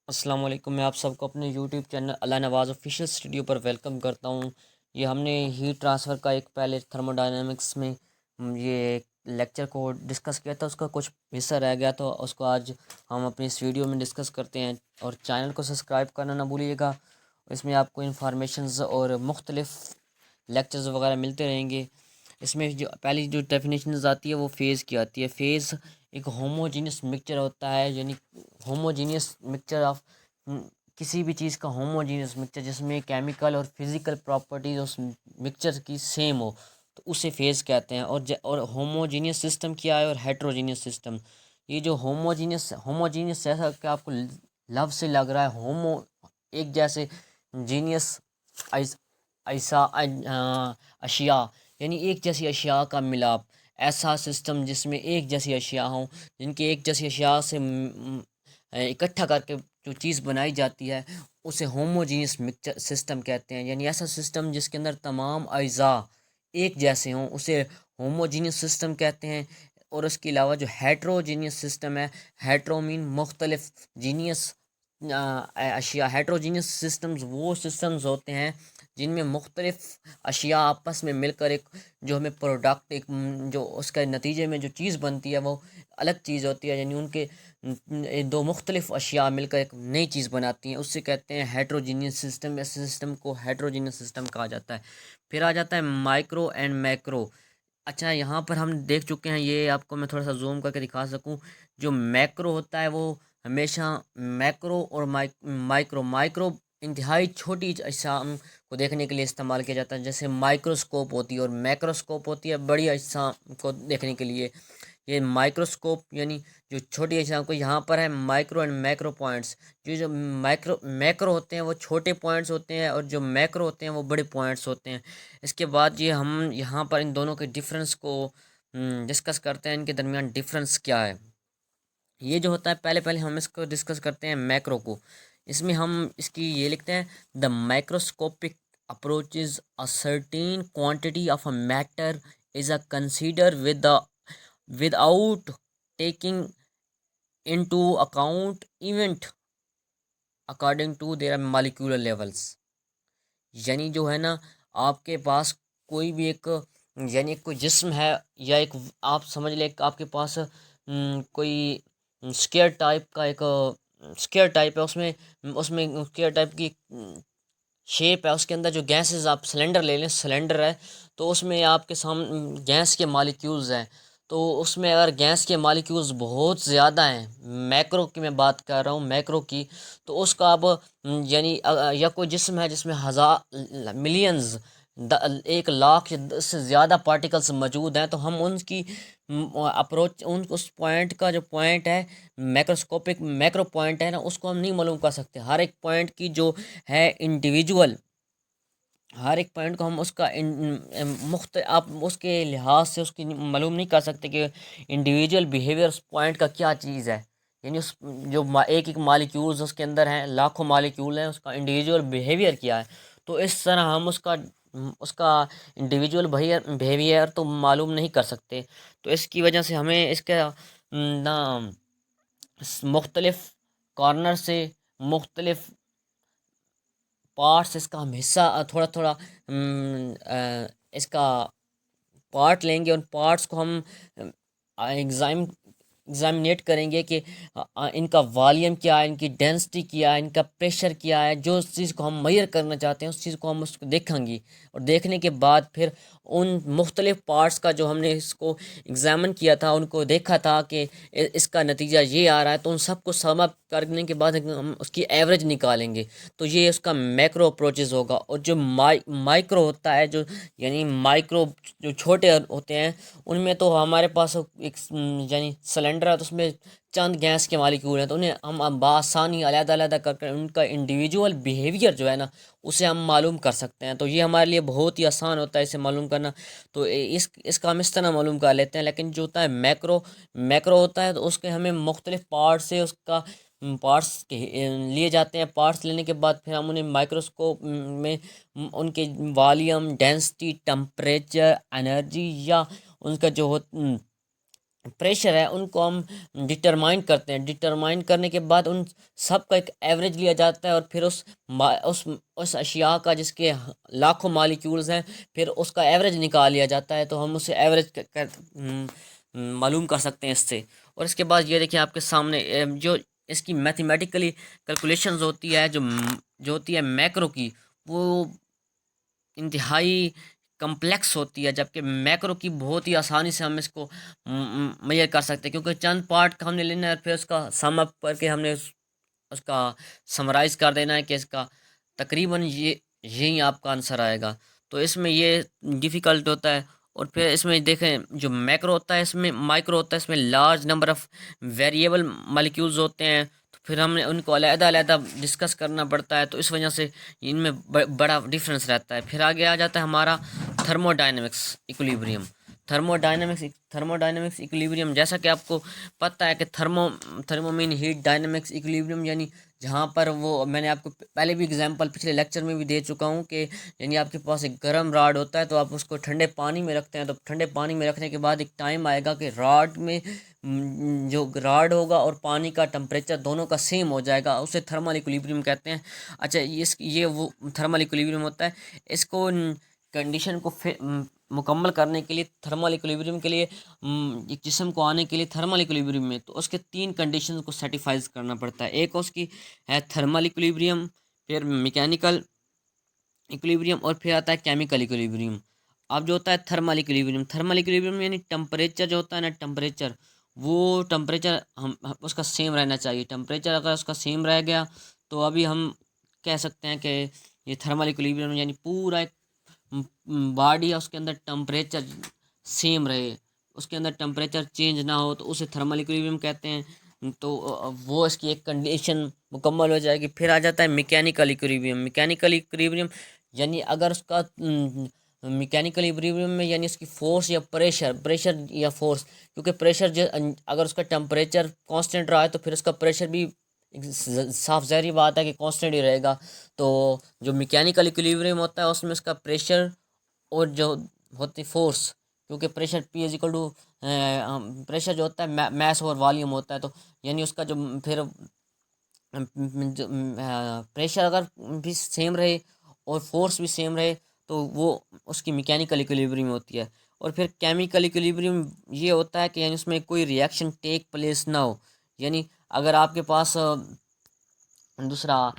अस्सलाम वालेकुम। मैं आप सबको अपने यूट्यूब चैनल अल्लाह नवाज़ ऑफिशियल स्टूडियो पर वेलकम करता हूँ। ये हमने हीट ट्रांसफ़र का एक पहले थर्मोडायनेमिक्स में ये लेक्चर को डिस्कस किया था, उसका कुछ हिस्सा रह गया, तो उसको आज हम अपनी इस वीडियो में डिस्कस करते हैं। और चैनल को सब्सक्राइब करना ना भूलिएगा। इसमें आपको इंफॉर्मेशंस और मुख्तलिफ़ लेक्चर्स वगैरह मिलते रहेंगे। इसमें जो पहली जो डेफिनेशन आती है वो फ़ेज़ की आती है। फ़ेज़ एक होमोजीनियस मिक्सचर होता है, यानी होमोजीनियस मिक्सचर ऑफ किसी भी चीज़ का होमोजीनियस मिक्सचर जिसमें केमिकल और फिज़िकल प्रॉपर्टीज उस मिक्सचर की सेम हो, तो उसे फेज़ कहते हैं। और होमोजीनियस सिस्टम क्या है और हेट्रोजीनियस सिस्टम। ये जो होमोजीनियस होमोजीनियस ऐसा कि आपको लव से लग रहा है, होमो एक जैसे, जीनियस ऐसा अशिया, यानी एक जैसी अशिया का मिलाप। ऐसा सिस्टम जिसमें एक जैसी अशिया हों, जिनके एक जैसी अशिया से इकट्ठा करके जो चीज़ बनाई जाती है, उसे होमोजीनियस मिक्सचर सिस्टम कहते हैं। यानी ऐसा सिस्टम जिसके अंदर तमाम अज्जा एक जैसे हों, उसे होमोजीनियस सिस्टम कहते हैं। और उसके अलावा जो हेट्रोजीनियस सिस्टम है, हेट्रो मीन मुख्तलिफ, जीनियस अशिया। हेट्रोजीनियस सिस्टम्स वो सिस्टम्स होते हैं जिनमें मुख्तलिफ अशिया आपस में मिलकर एक जो हमें प्रोडक्ट, एक जो उसके नतीजे में जो चीज़ बनती है वो अलग चीज़ होती है। यानी उनके दो मुख्तलिफ अशिया मिलकर एक नई चीज़ बनाती हैं, उससे कहते हैं हेट्रोजीनियस सिस्टम। इस सिस्टम को हेट्रोजीनियस सिस्टम कहा जाता है। फिर आ जाता है माइक्रो एंड मैक्रो। अच्छा, यहाँ पर हम देख चुके हैं, ये आपको मैं थोड़ा सा जूम करके दिखा सकूँ। जो मैक्रो होता है वो हमेशा मैक्रो और माइक्रो माइक्रो इंतहाई छोटी अज्जा को देखने के लिए इस्तेमाल किया जाता है। जैसे माइक्रोस्कोप होती है और मैक्रोस्कोप होती है बड़ी अज्जा को देखने के लिए। ये माइक्रोस्कोप यानी जो छोटी अज्जा को, यहाँ पर है माइक्रो एंड मैक्रो पॉइंट्स। जो माइक्रो मैक्रो होते हैं वो छोटे पॉइंट्स होते हैं, और जो मैक्रो होते हैं वो बड़े पॉइंट्स होते हैं। इसके बाद ये हम यहाँ पर इन दोनों के डिफरेंस को डिस्कस करते हैं, इनके दरमियान डिफरेंस क्या है। ये जो होता है, पहले पहले हम इसको डिस्कस करते हैं मैक्रो को। इसमें हम इसकी ये लिखते हैं, the microscopic approach is a certain quantity of a matter is a consider without taking into account event according to their molecular levels. यानी जो है ना, आपके पास कोई भी एक, यानी कोई जिस्म है, या एक, आप समझ लें कि आपके पास कोई स्केयर टाइप का एक स्केयर टाइप है, उसमें उसमें स्केयर टाइप की शेप है, उसके अंदर जो गैसेस, आप सिलेंडर ले लें, सिलेंडर है, तो उसमें आपके सामने गैस के मॉलिक्यूल्स हैं। तो उसमें अगर गैस के मॉलिक्यूल्स बहुत ज़्यादा हैं, मैक्रो की मैं बात कर रहा हूँ, मैक्रो की, तो उसका अब यानी या कोई जिस्म है जिसमें हज़ार मिलियंस, 1 लाख या से ज़्यादा पार्टिकल्स मौजूद हैं, तो हम उनकी अप्रोच, उन उस पॉइंट का जो पॉइंट है, मैक्रोस्कोपिक मैक्रो पॉइंट है ना, उसको हम नहीं मालूम कर सकते। हर एक पॉइंट की जो है इंडिविजुअल, हर एक पॉइंट को हम उसका आप उसके लिहाज से उसकी मालूम नहीं कर सकते कि इंडिविजुअल बिहेवियर उस पॉइंट का क्या चीज़ है। यानी उस जो एक एक मालिक्यूल्स उसके अंदर हैं, लाखों मालिक्यूल हैं, उसका इंडिविजुअल बिहेवियर क्या है। तो इस तरह हम उसका उसका इंडिविजुअल बिहेवियर तो मालूम नहीं कर सकते। तो इसकी वजह से हमें इसका ना मुख्तलिफ कॉर्नर से मुख्तलिफ पार्ट्स, इसका हम हिस्सा थोड़ा थोड़ा इसका पार्ट लेंगे, उन पार्ट्स को हम एग्जामिनेट करेंगे कि इनका वॉल्यूम क्या है, इनकी डेंसिटी क्या है, इनका प्रेशर क्या है। जो उस चीज़ को हम मेजर करना चाहते हैं, उस चीज़ को हम उसको देखेंगे। और देखने के बाद फिर उन मुख्तलिफ पार्ट्स का जो हमने इसको एग्जामिन किया था, उनको देखा था कि इसका नतीजा ये आ रहा है, तो उन सबको सम अप करने के बाद हम उसकी एवरेज निकालेंगे। तो ये उसका मैक्रो अप्रोचेज होगा। और जो माइक्रो होता है, जो यानी माइक्रो जो छोटे होते हैं, उनमें तो हमारे पास एक यानी सिलेंडर है, तो उसमें चंद गैस के मॉलिक्यूल हैं, तो उन्हें हम बआसानी अलग-अलग करके उनका इंडिविजुअल बिहेवियर जो है ना, उसे हम मालूम कर सकते हैं। तो ये हमारे लिए बहुत ही आसान होता है इसे मालूम करना। तो इसका हम इस तरह मालूम कर लेते हैं। लेकिन जो होता है मैक्रो, मैक्रो होता है, तो उसके हमें मुख्तलिफ पार्ट से उसका पार्ट्स लिए जाते हैं। पार्ट्स लेने के बाद फिर हम उन्हें माइक्रोस्कोप में उनके वॉल्यूम, डेंसिटी, टेम्परेचर, एनर्जी, या उनका जो प्रेशर है उनको हम डिटरमाइन करते हैं। डिटरमाइन करने के बाद उन सब का एक एवरेज लिया जाता है और फिर उस अशिया का जिसके लाखों मालिक्यूल्स हैं फिर उसका एवरेज निकाल लिया जाता है। तो हम उसे एवरेज मालूम कर सकते हैं इससे। और इसके बाद ये देखिए आपके सामने जो इसकी मैथमेटिकली कैलकुलेशंस होती है जो होती है मैक्रो की, वो इंतहाई कम्प्लेक्स होती है, जबकि मैक्रो की बहुत ही आसानी से हम इसको मेजर कर सकते हैं, क्योंकि चंद पार्ट का हमने लेना है फिर उसका सम अप करके हमने उसका समराइज कर देना है कि इसका तकरीबन ये यही आपका आंसर आएगा। तो इसमें ये डिफ़िकल्ट होता है। और फिर इसमें देखें जो मैक्रो होता है इसमें माइक्रो होता है, इसमें large number of variable molecules होते हैं, तो फिर हमने उनको अलग-अलग डिस्कस करना पड़ता है, तो इस वजह से इनमें बड़ा डिफरेंस रहता है। फिर आगे आ जाता है हमारा थर्मोडायनेमिक्स इक्विलिब्रियम। थर्मोडायनेमिक्स इक्विलिब्रियम, जैसा कि आपको पता है कि thermo mean heat, dynamics equilibrium यानी जहाँ पर वो मैंने आपको पहले भी एग्जांपल पिछले लेक्चर में भी दे चुका हूँ कि यानी आपके पास एक गर्म रॉड होता है तो आप उसको ठंडे पानी में रखते हैं, तो ठंडे पानी में रखने के बाद एक टाइम आएगा कि रॉड में जो रॉड होगा और पानी का टेम्परेचर दोनों का सेम हो जाएगा, उसे थर्मल इक्विलिब्रियम कहते हैं। अच्छा, ये वो थर्मल इक्विलिब्रियम होता है। इसको कंडीशन को मुकम्मल करने के लिए थर्मल इक्विलिब्रियम के लिए एक जिस्म को आने के लिए थर्मल इक्विलिब्रियम में तो उसके 3 कंडीशंस को सेटिस्फाइज करना पड़ता है। एक उसकी है थर्मल इक्विलिब्रियम, फिर मैकेनिकल इक्विलिब्रियम और फिर आता है केमिकल इक्विलिब्रियम। अब जो होता है थर्मल इक्विलिब्रियम यानी टेम्परेचर जो होता है ना, टेम्परेचर वो टेम्परेचर हम उसका सेम रहना चाहिए। टेम्परेचर अगर उसका सेम रह गया तो अभी हम कह सकते हैं कि ये थर्मल इक्विलिब्रियम यानी पूरा एक बॉडी है उसके अंदर टेम्परेचर सेम रहे, उसके अंदर टेम्परेचर चेंज ना हो, तो उसे थर्मल इक्विलिब्रियम कहते हैं। तो वो इसकी एक कंडीशन मुकम्मल हो जाएगी। फिर आ जाता है मैकेनिकल इक्विलिब्रियम। मैकेनिकल इक्विलिब्रियम यानी अगर उसका मैकेनिकल इक्विलिब्रियम में यानी उसकी फोर्स या प्रेशर या फोर्स, क्योंकि प्रेशर अगर उसका टेम्परेचर कांस्टेंट रहा है तो फिर उसका प्रेशर भी साफ ज़ाहिर बात है कि कांस्टेंट ही रहेगा। तो जो मैकेनिकल इक्विलिब्रियम होता है उसमें उसका प्रेशर और जो होती फोर्स, क्योंकि pressure P is equal to pressure जो होता है मैस और वॉल्यूम होता है, तो यानी उसका जो फिर प्रेशर अगर भी सेम रहे और फोर्स भी सेम रहे तो वो उसकी मैकेनिकल इक्विलिब्रियम होती है। और फिर केमिकल इक्विलिब्रियम ये होता है कि यानी उसमें कोई रिएक्शन टेक प्लेस ना हो। यानी अगर आपके पास दूसरा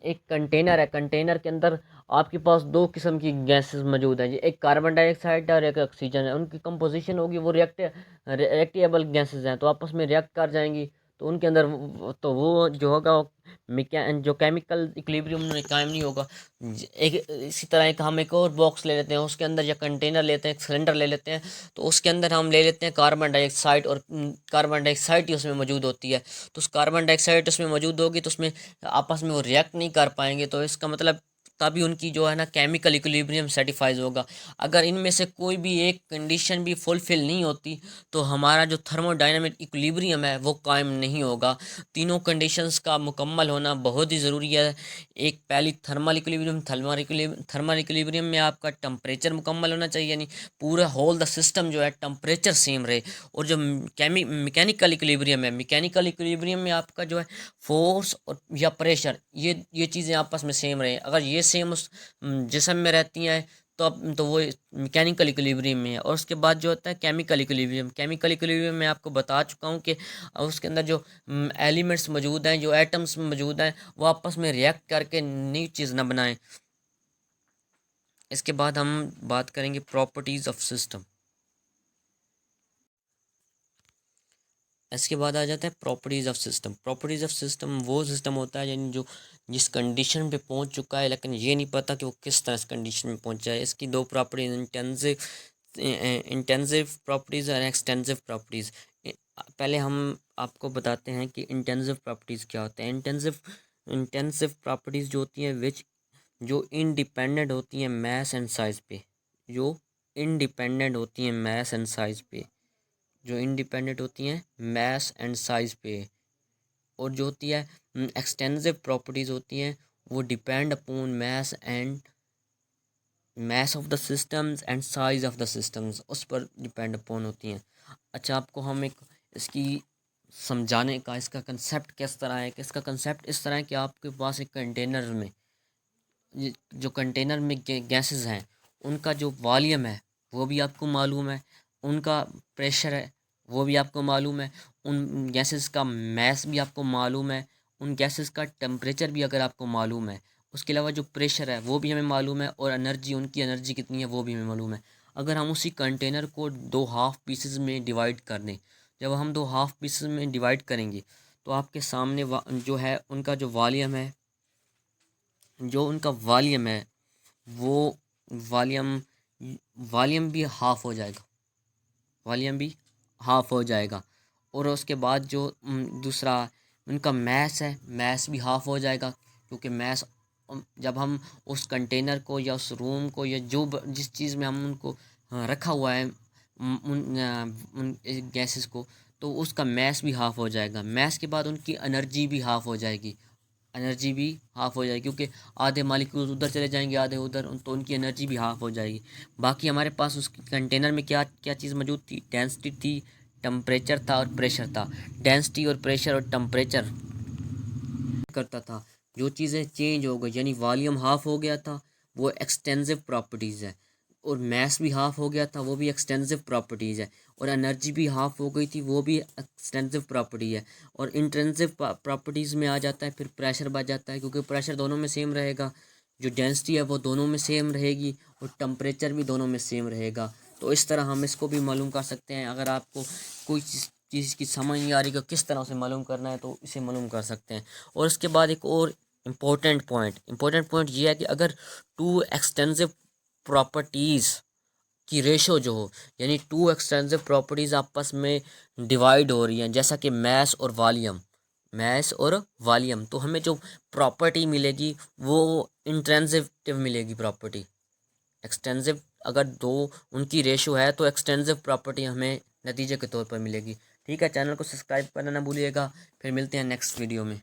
एक कंटेनर है, कंटेनर के अंदर आपके पास दो किस्म की गैसेस मौजूद हैं, एक कार्बन डाइऑक्साइड है और एक ऑक्सीजन है। उनकी कंपोजिशन होगी वो रिएक्टेबल गैसेस हैं, तो आपस में रिएक्ट कर जाएंगी, तो उनके अंदर तो वो जो होगा जो केमिकल इक्विलिब्रियम में कायम नहीं होगा। एक इसी तरह एक हम एक और बॉक्स ले लेते हैं, उसके अंदर या कंटेनर लेते हैं, एक सिलेंडर ले लेते हैं, तो उसके अंदर हम ले लेते हैं कार्बन डाइऑक्साइड, और कार्बन डाइऑक्साइड ही उसमें मौजूद होती है। तो उस कार्बन डाइऑक्साइड उसमें मौजूद होगी तो उसमें आपस में वो रिएक्ट नहीं कर पाएंगे, तो इसका मतलब तभी उनकी जो है ना केमिकल इक्विलिब्रियम सेटिफाइज होगा। अगर इनमें से कोई भी एक कंडीशन भी फुलफिल नहीं होती तो हमारा जो थर्मोडायनामिक इक्विलिब्रियम है वो कायम नहीं होगा। तीनों कंडीशंस का मुकम्मल होना बहुत ही ज़रूरी है। एक पहली थर्मल इक्विलिब्रियम में आपका टेम्परेचर मुकम्मल होना चाहिए, यानी पूरा होल द सिस्टम जो है टेम्परेचर सेम रहे। और जो मैकेनिकल इक्विलिब्रियम है, मैकेनिकल इक्विलिब्रियम में आपका जो है फोर्स और या प्रेशर ये चीज़ें आपस में सेम रहे। अगर ये सेम उस जिस्म में रहती हैं तो अब तो वो मैकेनिकल इक्विलिब्रियम में है। और उसके बाद जो होता है केमिकल इक्विलिब्रियम में आपको बता चुका हूँ कि उसके अंदर जो एलिमेंट्स मौजूद हैं, जो एटम्स मौजूद हैं, वो आपस में रिएक्ट करके नई चीज़ ना बनाएं। इसके बाद हम बात करेंगे प्रॉपर्टीज़ ऑफ सिस्टम। इसके बाद आ जाता है properties of system. Properties of system वो सिस्टम होता है यानी जो जिस कंडीशन पे पहुंच चुका है लेकिन ये नहीं पता कि वो किस तरह से कंडीशन में पहुंचा है। इसकी दो प्रॉपर्टीज इंटेंसिव प्रॉपर्टीज़ और एक्सटेंसिव प्रॉपर्टीज़। पहले हम आपको बताते हैं कि इंटेंसिव प्रॉपर्टीज़ क्या होते हैं। इंटेंसिव प्रॉपर्टीज़ जो होती हैं विच जो इंडिपेंडेंट होती हैं मैस एंड साइज़ पे, जो इंडिपेंडेंट होती हैं मैस एंड साइज़ पे, जो इंडिपेंडेंट होती हैं मैस एंड साइज़ पे। और जो होती है एक्सटेंसिव प्रॉपर्टीज़ होती हैं वो depend upon mass of the systems and size of the systems, उस पर डिपेंड अपॉन होती हैं। अच्छा, आपको हम एक इसकी समझाने का इसका कंसेप्ट किस तरह है कि इसका कंसेप्ट इस तरह है कि आपके पास एक कंटेनर में जो कंटेनर में गैसेस हैं उनका जो वॉल्यूम है वो भी आपको मालूम है, उनका प्रेशर है वो भी आपको मालूम है, उन गैसेस का मैस भी आपको मालूम है, उन गैसेस का टेम्परेचर भी अगर आपको मालूम है, उसके अलावा जो प्रेशर है वो भी हमें मालूम है, और एनर्जी उनकी एनर्जी कितनी है वो भी हमें मालूम है। अगर हम उसी कंटेनर को दो हाफ पीसेस में डिवाइड कर दें, जब हम दो हाफ पीसेस में डिवाइड करेंगे तो आपके सामने जो है उनका जो वॉल्यूम है, जो उनका वॉल्यूम है वो वॉल्यूम वॉल्यूम भी हाफ़ हो जाएगा, वॉल्यूम भी हाफ़ हो जाएगा। और उसके बाद जो दूसरा उनका मैस है, मैस भी हाफ़ हो जाएगा, क्योंकि मैस जब हम उस कंटेनर को या उस रूम को या जिस चीज़ में हम उनको रखा हुआ है उन गैसेस को, तो उसका मैस भी हाफ़ हो जाएगा। मैस के बाद उनकी एनर्जी भी हाफ़ हो जाएगी, एनर्जी भी हाफ़ हो जाएगी, क्योंकि आधे मालिक्यूल्स उधर चले जाएंगे आधे उधर, तो उनकी एनर्जी भी हाफ़ हो जाएगी। बाकी हमारे पास उस कंटेनर में क्या क्या चीज़ मौजूद थी? डेंसिटी थी, टेम्परेचर था और प्रेशर था। डेंसिटी और प्रेशर और टेम्परेचर करता था, जो चीज़ें चेंज हो गई यानी वॉल्यूम हाफ़ हो गया था वो एक्सटेंसिव प्रॉपर्टीज़ है, और मैस भी हाफ़ हो गया था वो भी एक्सटेंसिव प्रॉपर्टीज़ है, और एनर्जी भी हाफ़ हो गई थी वो भी एक्सटेंसिव प्रॉपर्टी है। और इंट्रिंसिक प्रॉपर्टीज़ में आ जाता है फिर प्रेशर बढ़ जाता है, क्योंकि प्रेशर दोनों में सेम रहेगा, जो डेंसिटी है वो दोनों में सेम रहेगी, और टेम्परेचर भी दोनों में सेम रहेगा। तो इस तरह हम इसको भी मालूम कर सकते हैं। अगर आपको कोई चीज़ की समझ नहीं आ रही कि किस तरह से मालूम करना है तो इसे मालूम कर सकते हैं। और इसके बाद एक और इम्पोर्टेंट पॉइंट ये है कि अगर टू एक्सटेंसिव प्रॉपर्टीज़ की रेशो जो हो, यानी टू एक्सटेंसिव प्रॉपर्टीज़ आपस में डिवाइड हो रही हैं, जैसा कि मैस और वॉल्यूम, तो हमें जो प्रॉपर्टी मिलेगी वो इंट्रिंसिक मिलेगी प्रॉपर्टी। एक्सटेंसिव अगर दो उनकी रेशो है तो एक्सटेंसिव प्रॉपर्टी हमें नतीजे के तौर पर मिलेगी। ठीक है, चैनल को सब्सक्राइब करना ना भूलिएगा। फिर मिलते हैं नेक्स्ट वीडियो में।